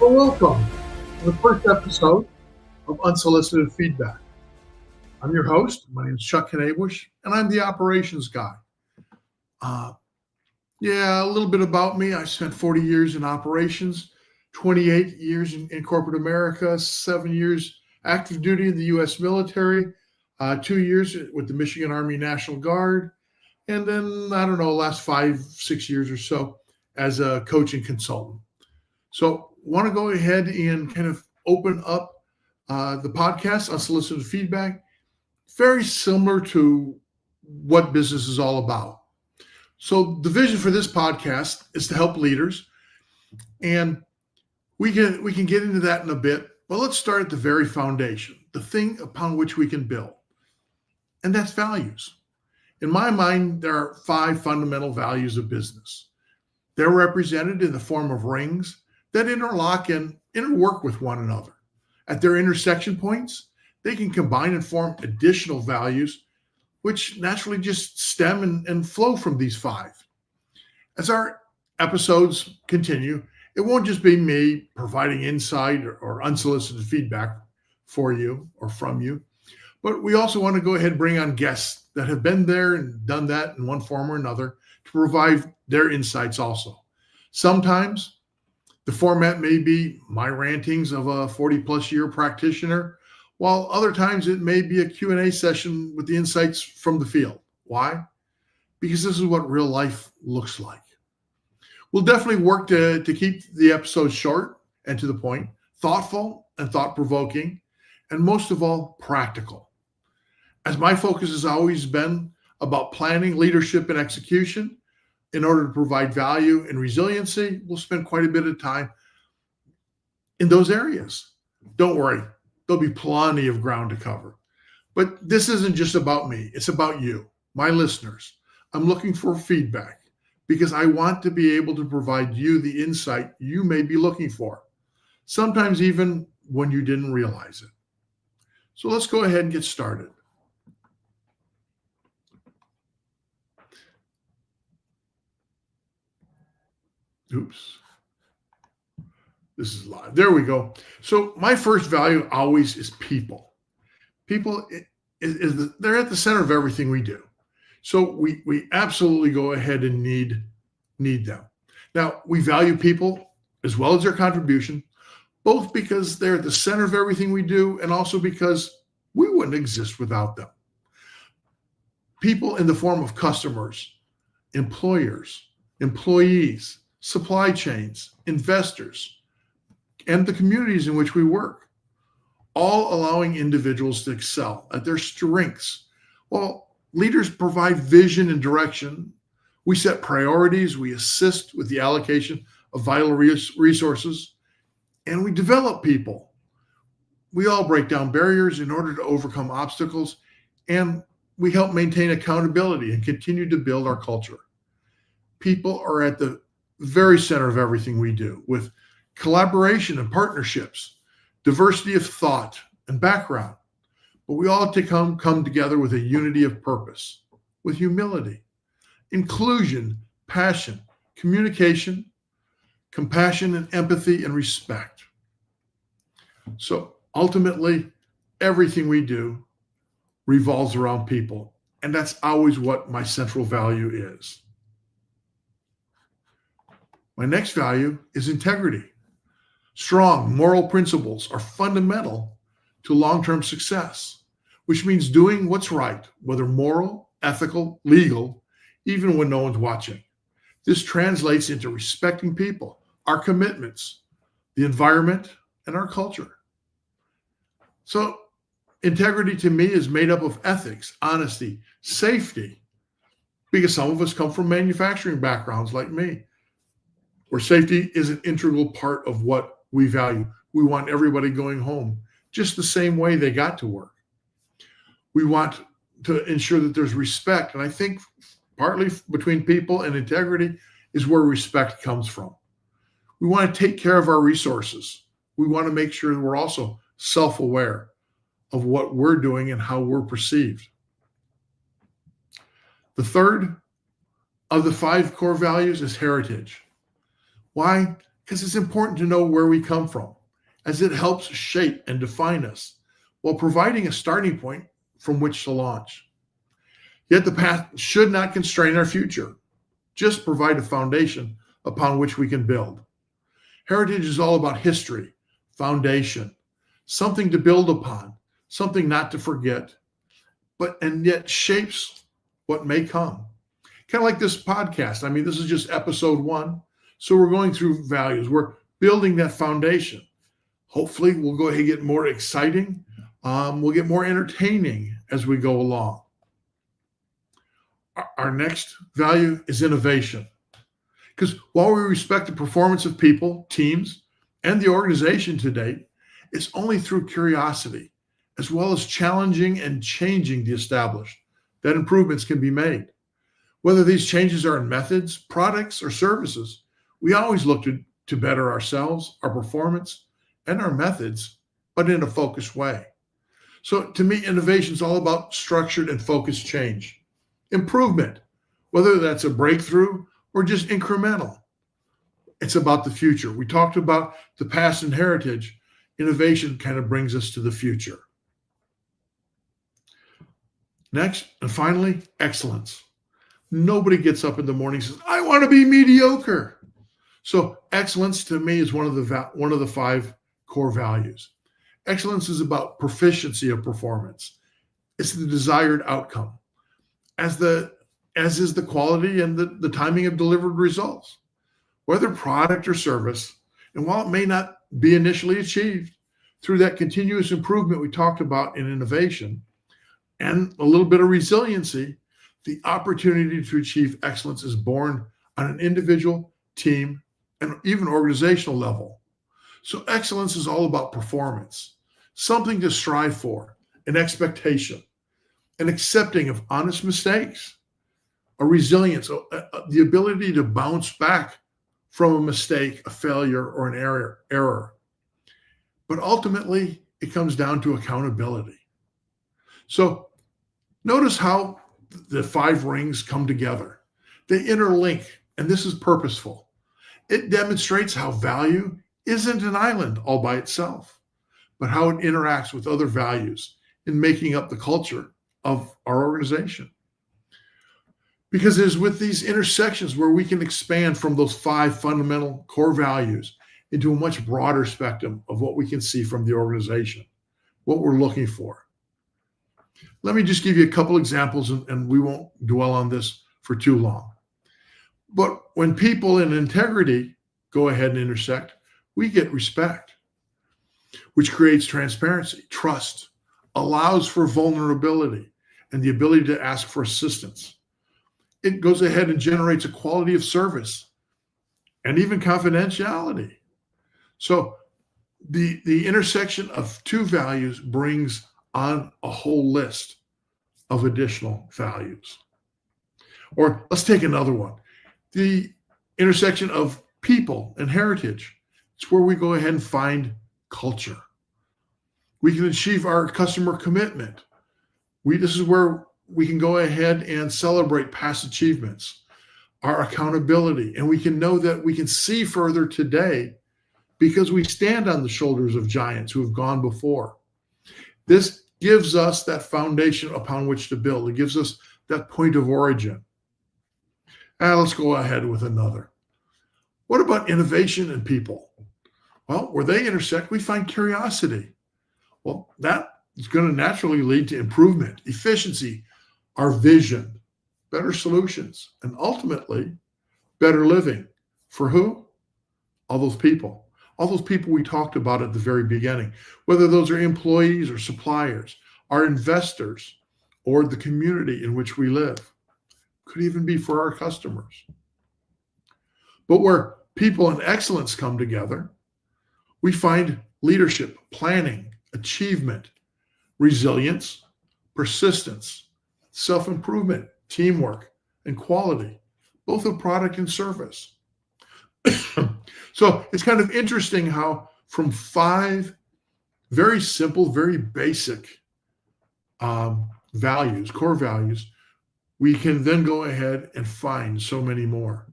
Well, welcome to the first episode of Unsolicited Feedback. I'm your host. My name is Chuck Knabusch, and I'm the operations guy. Uh, yeah, a little bit about me. I spent 40 years in operations, 28 years in corporate America, 7 years active duty in the U.S. military, 2 years with the Michigan Army National Guard, and then, I don't know, last 5, 6 years or so as a coach and consultant. So, want to go ahead and kind of open up the podcast, Unsolicited Feedback, very similar to what business is all about. So, the vision for this podcast is to help leaders, and we can get into that in a bit. But let's start at the very foundation, the thing upon which we can build, and that's values. In my mind, there are 5 fundamental values of business. They're represented in the form of rings that interlock and interwork with one another. At their intersection points, they can combine and form additional values, which naturally just stem and flow from these 5. As our episodes continue, it won't just be me providing insight or unsolicited feedback for you or from you, but we also want to go ahead and bring on guests that have been there and done that in one form or another to provide their insights also. Sometimes the format may be my rantings of a 40-plus year practitioner, while other times it may be a Q&A session with the insights from the field. Why? Because this is what real life looks like. We'll definitely work to keep the episodes short and to the point, thoughtful and thought-provoking, and most of all, practical. As my focus has always been about planning, leadership, and execution, in order to provide value and resiliency, we'll spend quite a bit of time in those areas. Don't worry, there'll be plenty of ground to cover. But this isn't just about me, it's about you, my listeners. I'm looking for feedback because I want to be able to provide you the insight you may be looking for, sometimes even when you didn't realize it. So let's go ahead and get started. Oops. This is live. There we go. So my first value always is people. People they're at the center of everything we do. So we absolutely go ahead and need them. Now, we value people as well as their contribution, both because they're at the center of everything we do and also because we wouldn't exist without them. People in the form of customers, employers, employees, supply chains, investors, and the communities in which we work, all allowing individuals to excel at their strengths. While leaders provide vision and direction, we set priorities, we assist with the allocation of vital resources, and we develop people. We all break down barriers in order to overcome obstacles, and we help maintain accountability and continue to build our culture. People are at the very center of everything we do, with collaboration and partnerships, diversity of thought and background. But we all have to come together with a unity of purpose, with humility, inclusion, passion, communication, compassion and empathy and respect. So ultimately, everything we do revolves around people. And that's always what my central value is. My next value is integrity. Strong moral principles are fundamental to long-term success, which means doing what's right, whether moral, ethical, legal, even when no one's watching. This translates into respecting people, our commitments, the environment, and our culture. So integrity to me is made up of ethics, honesty, safety, because some of us come from manufacturing backgrounds like me, where safety is an integral part of what we value. We want everybody going home just the same way they got to work. We want to ensure that there's respect. And I think partly between people and integrity is where respect comes from. We want to take care of our resources. We want to make sure that we're also self-aware of what we're doing and how we're perceived. The third of the 5 core values is heritage. Why? because it's important to know where we come from, as it helps shape and define us while providing a starting point from which to launch. Yet the past should not constrain our future, just provide a foundation upon which we can build. Heritage is all about history, foundation, something to build upon, something not to forget, and yet shapes what may come. Kind of like this podcast. I mean, this is just episode 1. So we're going through values. We're building that foundation. Hopefully, we'll go ahead and get more exciting. We'll get more entertaining as we go along. Our next value is innovation. Because while we respect the performance of people, teams, and the organization today, it's only through curiosity, as well as challenging and changing the established, that improvements can be made. Whether these changes are in methods, products, or services, we always look to better ourselves, our performance, and our methods, but in a focused way. So to me, innovation is all about structured and focused change. Improvement, whether that's a breakthrough or just incremental. It's about the future. We talked about the past and heritage. Innovation kind of brings us to the future. Next, and finally, excellence. Nobody gets up in the morning and says, I want to be mediocre. So excellence to me is one of the 5 core values. Excellence is about proficiency of performance. It's the desired outcome, as is the quality and the timing of delivered results, whether product or service. And while it may not be initially achieved, through that continuous improvement we talked about in innovation and a little bit of resiliency, the opportunity to achieve excellence is born on an individual, team, and even organizational level. So excellence is all about performance, something to strive for, an expectation, an accepting of honest mistakes, a resilience, the ability to bounce back from a mistake, a failure, or an error. But ultimately, it comes down to accountability. So notice how the 5 rings come together. They interlink, and this is purposeful. It demonstrates how value isn't an island all by itself, but how it interacts with other values in making up the culture of our organization. Because it is with these intersections where we can expand from those 5 fundamental core values into a much broader spectrum of what we can see from the organization, what we're looking for. Let me just give you a couple examples, and we won't dwell on this for too long. But when people in integrity go ahead and intersect, we get respect, which creates transparency, trust, allows for vulnerability, and the ability to ask for assistance. It goes ahead and generates a quality of service and even confidentiality. So the intersection of 2 values brings on a whole list of additional values. Or let's take another one. The intersection of people and heritage. It's where we go ahead and find culture. We can achieve our customer commitment. This is where we can go ahead and celebrate past achievements, our accountability, and we can know that we can see further today because we stand on the shoulders of giants who have gone before. This gives us that foundation upon which to build. It gives us that point of origin. And let's go ahead with another. What about innovation and people? Well, where they intersect, we find curiosity. Well, that is going to naturally lead to improvement, efficiency, our vision, better solutions, and ultimately better living. For who? All those people we talked about at the very beginning, whether those are employees or suppliers, our investors, or the community in which we live. Could even be for our customers. But where people and excellence come together, we find leadership, planning, achievement, resilience, persistence, self-improvement, teamwork, and quality, both of product and service. So it's kind of interesting how from 5 very simple, very basic values, core values, we can then go ahead and find so many more.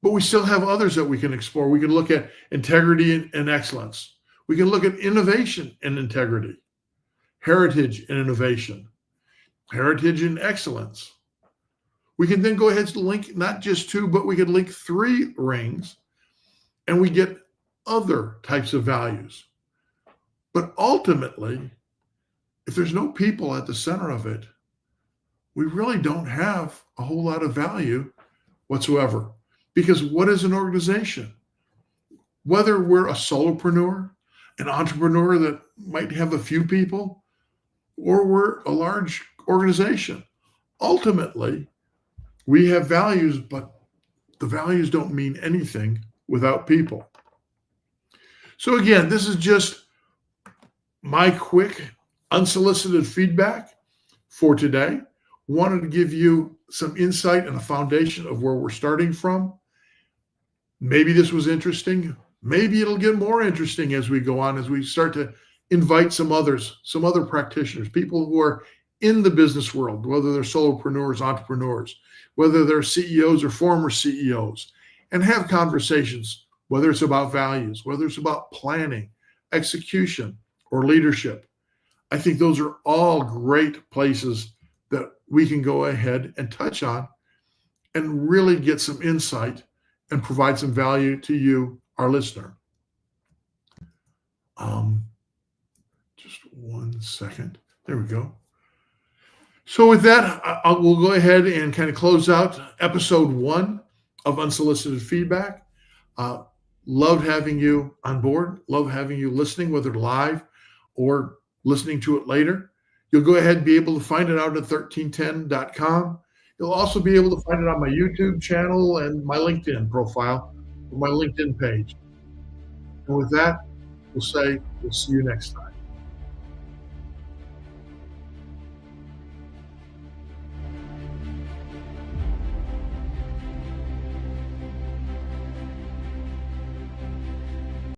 But we still have others that we can explore. We can look at integrity and excellence. We can look at innovation and integrity, heritage and innovation, heritage and excellence. We can then go ahead and link not just two, but we can link three rings, and we get other types of values. But ultimately, if there's no people at the center of it, we really don't have a whole lot of value whatsoever. Because what is an organization? Whether we're a solopreneur, an entrepreneur that might have a few people, or we're a large organization, ultimately, we have values, but the values don't mean anything without people. So again, this is just my quick unsolicited feedback for today. Wanted to give you some insight and a foundation of where we're starting from. Maybe this was interesting. Maybe it'll get more interesting as we go on, as we start to invite some others, some other practitioners, people who are in the business world, whether they're solopreneurs, entrepreneurs, whether they're CEOs or former CEOs, and have conversations, whether it's about values, whether it's about planning, execution, or leadership. I think those are all great places that we can go ahead and touch on and really get some insight and provide some value to you, our listener. Just 1 second. There we go. So with that, we'll go ahead and kind of close out episode 1 of Unsolicited Feedback. Love having you on board. Love having you listening, whether live or listening to it later. You'll go ahead and be able to find it out at 1310.com. You'll also be able to find it on my YouTube channel and my LinkedIn profile, or my LinkedIn page. And with that, we'll see you next time.